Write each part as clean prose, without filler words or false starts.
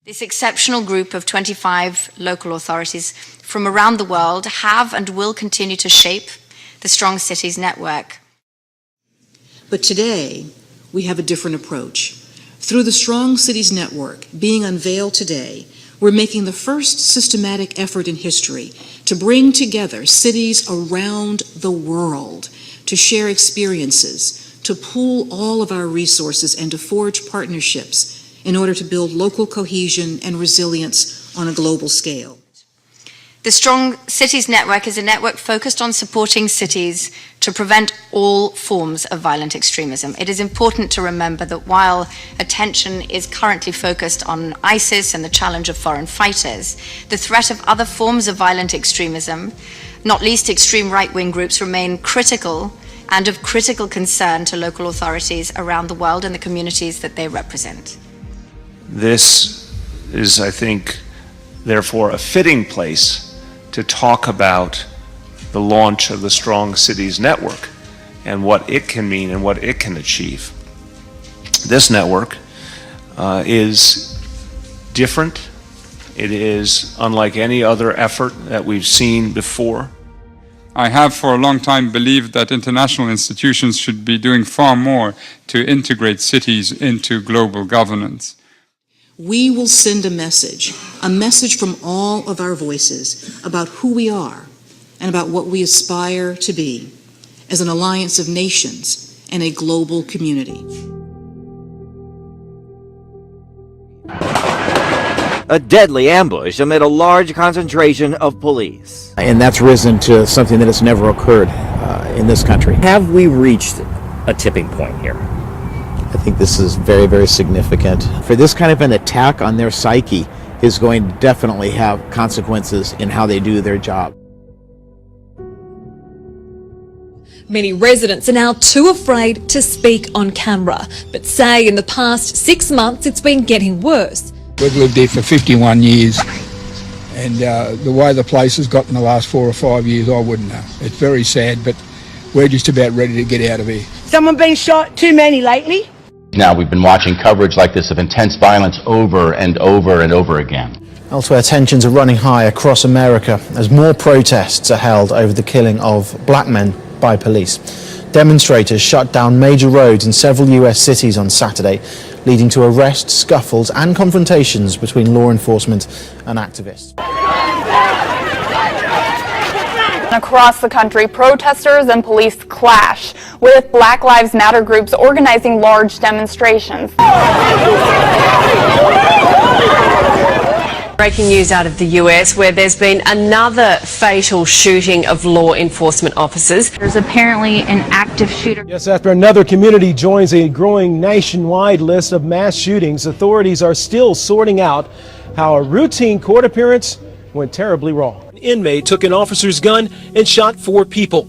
This exceptional group of 25 local authorities from around the world have and will continue to shape the Strong Cities Network. But today, we have a different approach. Through the Strong Cities Network being unveiled today, we're making the first systematic effort in history to bring together cities around the world to share experiences, to pool all of our resources, and to forge partnerships in order to build local cohesion and resilience on a global scale. The Strong Cities Network is a network focused on supporting cities to prevent all forms of violent extremism. It is important to remember that while attention is currently focused on ISIS and the challenge of foreign fighters, the threat of other forms of violent extremism, not least extreme right-wing groups, remain critical and of critical concern to local authorities around the world and the communities that they represent. This is, I think, therefore a fitting place to talk about the launch of the Strong Cities Network and what it can mean and what it can achieve. This network is different. It is unlike any other effort that we've seen before. I have for a long time believed that international institutions should be doing far more to integrate cities into global governance. We will send a message from all of our voices about who we are and about what we aspire to be as an alliance of nations and a global community. A deadly ambush amid a large concentration of police. And that's risen to something that has never occurred in this country. Have we reached a tipping point here? I think this is very, very significant. For this kind of an attack on their psyche is going to definitely have consequences in how they do their job. Many residents are now too afraid to speak on camera, but say in the past 6 months it's been getting worse. We've lived here for 51 years, and the way the place has got in the last 4 or 5 years, I wouldn't know. It's very sad, but we're just about ready to get out of here. Someone been shot? Too many lately? Now we've been watching coverage like this of intense violence over and over and over again. Elsewhere, tensions are running high across America as more protests are held over the killing of black men by police. Demonstrators shut down major roads in several US cities on Saturday, leading to arrests, scuffles and confrontations between law enforcement and activists. Across the country, protesters and police clash, with Black Lives Matter groups organizing large demonstrations. Breaking news out of the US, where there's been another fatal shooting of law enforcement officers. There's apparently an active shooter. Yes, after another community joins a growing nationwide list of mass shootings, authorities are still sorting out how a routine court appearance went terribly wrong. An inmate took an officer's gun and shot 4 people.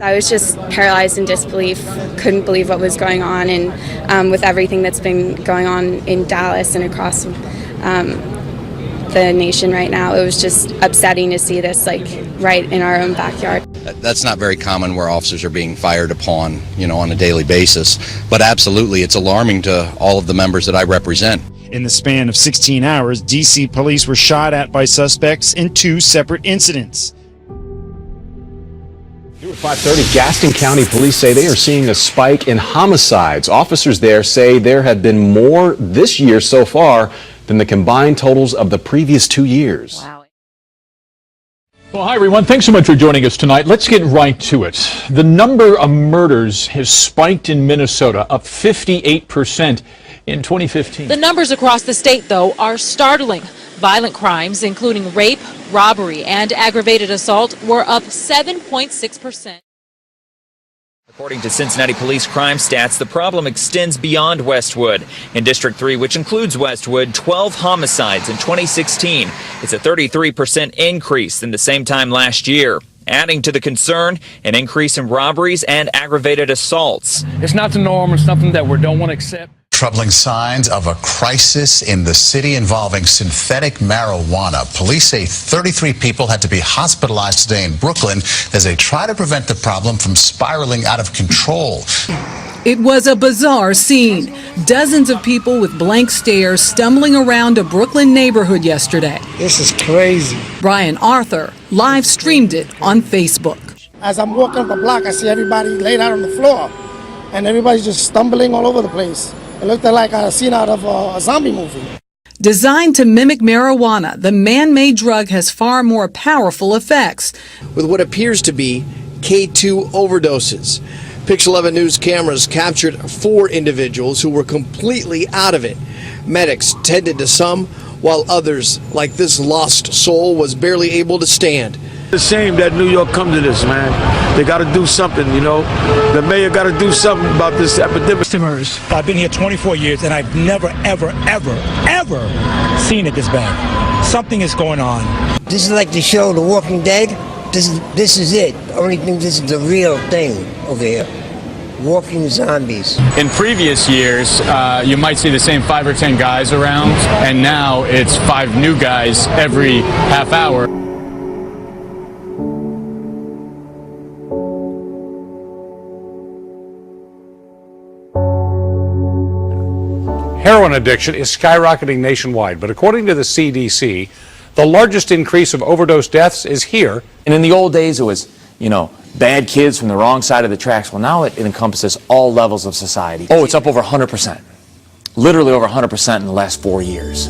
I was just paralyzed in disbelief, couldn't believe what was going on, and with everything that's been going on in Dallas and across the nation right now, it was just upsetting to see this right in our own backyard. That's not very common where officers are being fired upon, on a daily basis, but absolutely it's alarming to all of the members that I represent. In the span of 16 hours, D.C. police were shot at by suspects in 2 separate incidents. Here at 5:30, Gaston County police say they are seeing a spike in homicides. Officers there say there have been more this year so far than the combined totals of the previous 2 years. Wow. Well, hi, everyone. Thanks so much for joining us tonight. Let's get right to it. The number of murders has spiked in Minnesota, up 58% in 2015. The numbers across the state, though, are startling. Violent crimes, including rape, robbery, and aggravated assault, were up 7.6%. According to Cincinnati Police crime stats, the problem extends beyond Westwood. In District 3, which includes Westwood, 12 homicides in 2016. It's a 33% increase than the same time last year. Adding to the concern, an increase in robberies and aggravated assaults. It's not the norm. It's something that we don't want to accept. Troubling signs of a crisis in the city involving synthetic marijuana. Police say 33 people had to be hospitalized today in Brooklyn as they try to prevent the problem from spiraling out of control. It was a bizarre scene. Dozens of people with blank stares stumbling around a Brooklyn neighborhood yesterday. This is crazy. Brian Arthur live streamed it on Facebook. As I'm walking up the block, I see everybody laid out on the floor, and everybody's just stumbling all over the place. It looked like a scene out of a zombie movie. Designed to mimic marijuana, the man-made drug has far more powerful effects. With what appears to be K2 overdoses. Pix 11 News cameras captured 4 individuals who were completely out of it. Medics tended to some, while others, like this lost soul, was barely able to stand. It's a shame that New York come to this, man. They got to do something, you know. The mayor got to do something about this epidemic. Customers, I've been here 24 years and I've never, ever seen it this bad. Something is going on. This is like the show The Walking Dead. This is it. The only thing, this is the real thing over here. Walking zombies. In previous years, you might see the same 5 or 10 guys around, and now it's 5 new guys every half hour. Heroin addiction is skyrocketing nationwide, but according to the CDC, the largest increase of overdose deaths is here. And in the old days, it was, bad kids from the wrong side of the tracks. Well, now it encompasses all levels of society. Oh, it's up over 100%. Literally over 100% in the last 4 years.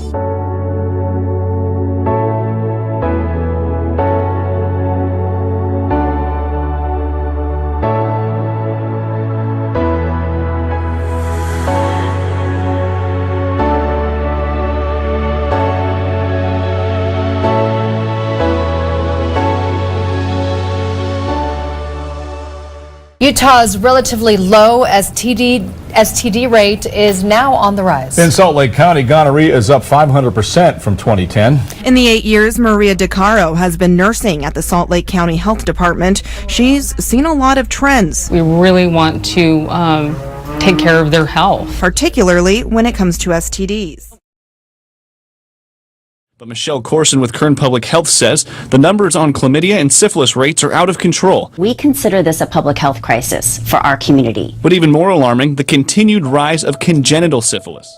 Utah's relatively low STD rate is now on the rise. In Salt Lake County, gonorrhea is up 500% from 2010. In the 8 years Maria DeCaro has been nursing at the Salt Lake County Health Department, she's seen a lot of trends. We really want to take care of their health, particularly when it comes to STDs. But Michelle Corson with Kern Public Health says the numbers on chlamydia and syphilis rates are out of control. We consider this a public health crisis for our community. But even more alarming, the continued rise of congenital syphilis.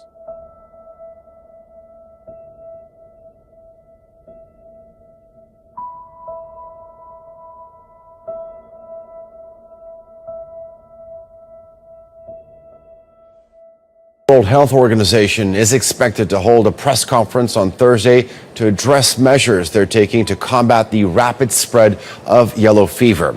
The World Health Organization is expected to hold a press conference on Thursday to address measures they're taking to combat the rapid spread of yellow fever.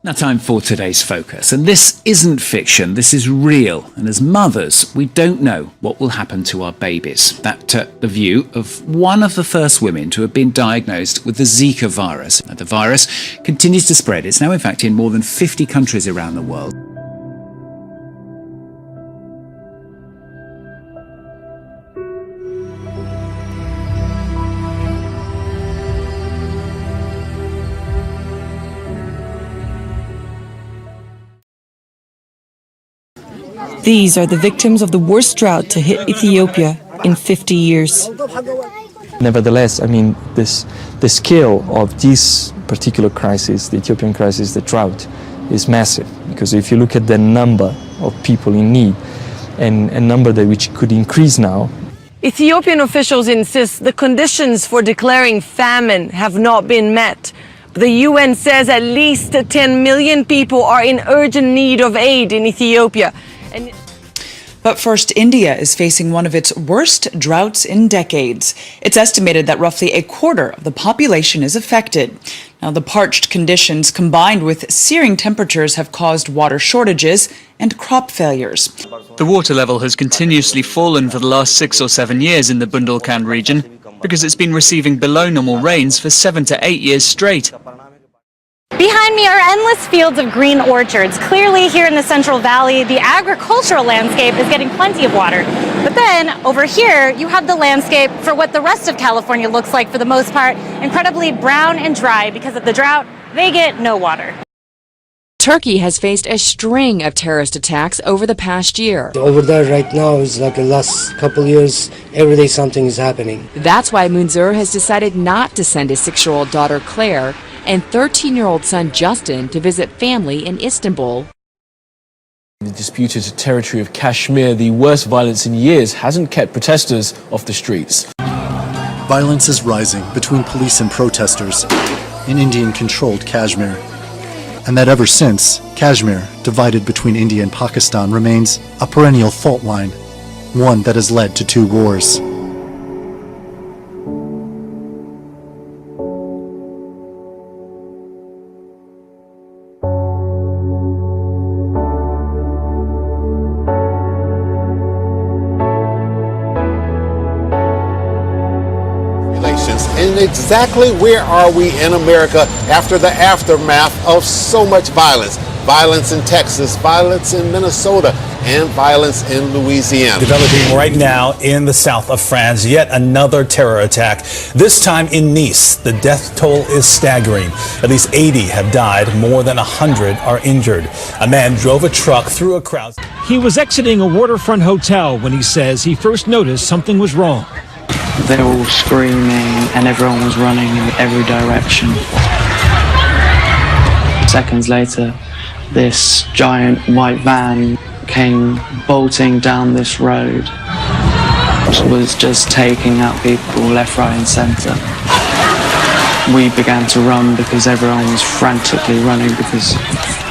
Now time for today's focus. And this isn't fiction, this is real. And as mothers, we don't know what will happen to our babies. That the view of one of the first women to have been diagnosed with the Zika virus. Now, the virus continues to spread. It's now in fact in more than 50 countries around the world. These are the victims of the worst drought to hit Ethiopia in 50 years. Nevertheless, the scale of this particular crisis, the Ethiopian crisis, the drought, is massive. Because if you look at the number of people in need, and a number that which could increase now. Ethiopian officials insist the conditions for declaring famine have not been met. The UN says at least 10 million people are in urgent need of aid in Ethiopia. But first, India is facing one of its worst droughts in decades. It's estimated that roughly a quarter of the population is affected. Now, the parched conditions combined with searing temperatures have caused water shortages and crop failures. The water level has continuously fallen for the last 6 or 7 years in the Bundelkhand region because it's been receiving below normal rains for 7 to 8 years straight. Behind me are endless fields of green orchards. Clearly, here in the Central Valley, the agricultural landscape is getting plenty of water. But then, over here, you have the landscape for what the rest of California looks like for the most part, incredibly brown and dry because of the drought. They get no water. Turkey has faced a string of terrorist attacks over the past year. Over there right now is like the last couple years, every day something is happening. That's why Munzer has decided not to send his 6-year-old daughter Claire and 13-year-old son Justin to visit family in Istanbul. In the disputed territory of Kashmir, the worst violence in years hasn't kept protesters off the streets. Violence is rising between police and protesters in Indian-controlled Kashmir. And that ever since, Kashmir, divided between India and Pakistan, remains a perennial fault line, one that has led to 2 wars. And exactly where are we in America after the aftermath of so much violence? Violence in Texas, violence in Minnesota, and violence in Louisiana. Developing right now in the south of France, yet another terror attack, this time in Nice. The death toll is staggering. At least 80 have died, more than 100 are injured. A man drove a truck through a crowd. He was exiting a waterfront hotel when he says he first noticed something was wrong. They were all screaming and everyone was running in every direction. Seconds later, this giant white van came bolting down this road. It was just taking out people left, right and centre. We began to run because everyone was frantically running because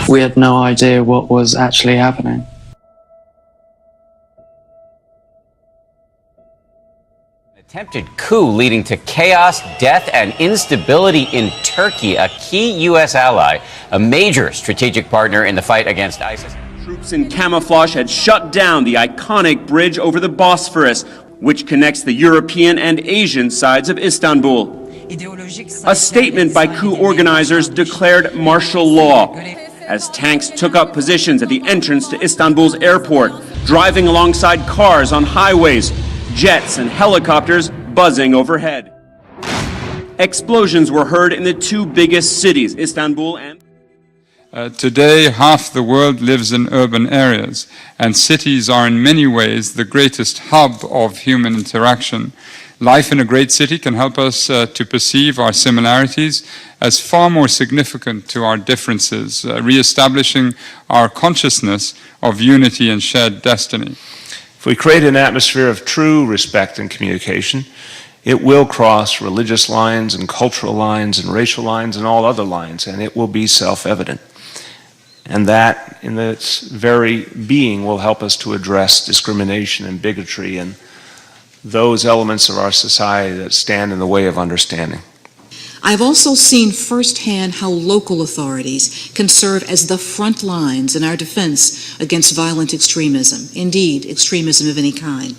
we had no idea what was actually happening. Attempted coup leading to chaos, death, and instability in Turkey, a key U.S. ally, a major strategic partner in the fight against ISIS. Troops in camouflage had shut down the iconic bridge over the Bosphorus, which connects the European and Asian sides of Istanbul. A statement by coup organizers declared martial law as tanks took up positions at the entrance to Istanbul's airport, driving alongside cars on highways, jets and helicopters buzzing overhead. Explosions were heard in the 2 biggest cities, Istanbul and... Today, half the world lives in urban areas, and cities are in many ways the greatest hub of human interaction. Life in a great city can help us to perceive our similarities as far more significant to our differences, re-establishing our consciousness of unity and shared destiny. If we create an atmosphere of true respect and communication, it will cross religious lines and cultural lines and racial lines and all other lines, and it will be self-evident. And that, in its very being, will help us to address discrimination and bigotry and those elements of our society that stand in the way of understanding. I've also seen firsthand how local authorities can serve as the front lines in our defense against violent extremism, indeed, extremism of any kind.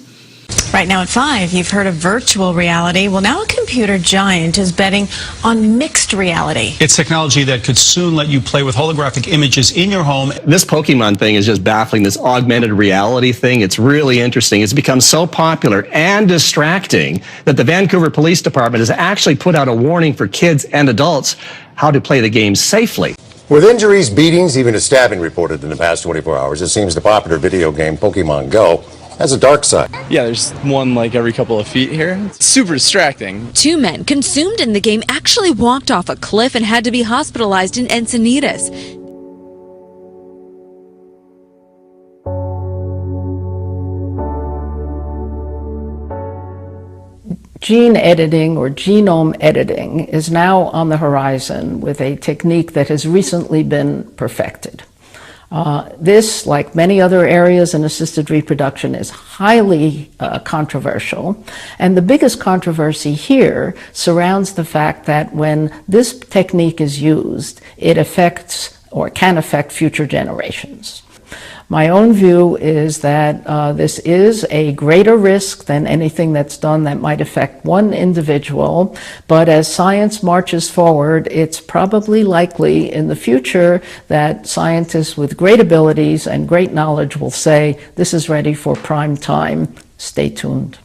Right now at 5, you've heard of virtual reality. Well, now a computer giant is betting on mixed reality. It's technology that could soon let you play with holographic images in your home. This Pokemon thing is just baffling, this augmented reality thing. It's really interesting. It's become so popular and distracting that the Vancouver Police Department has actually put out a warning for kids and adults how to play the game safely. With injuries, beatings, even a stabbing reported in the past 24 hours, it seems the popular video game Pokemon Go has a dark side. Yeah, there's one like every couple of feet here. It's super distracting. 2 men consumed in the game actually walked off a cliff and had to be hospitalized in Encinitas. Gene editing or genome editing is now on the horizon with a technique that has recently been perfected. This, like many other areas in assisted reproduction, is highly controversial. And the biggest controversy here surrounds the fact that when this technique is used, it affects or can affect future generations. My own view is that this is a greater risk than anything that's done that might affect one individual, but as science marches forward, it's probably likely in the future that scientists with great abilities and great knowledge will say, this is ready for prime time. Stay tuned.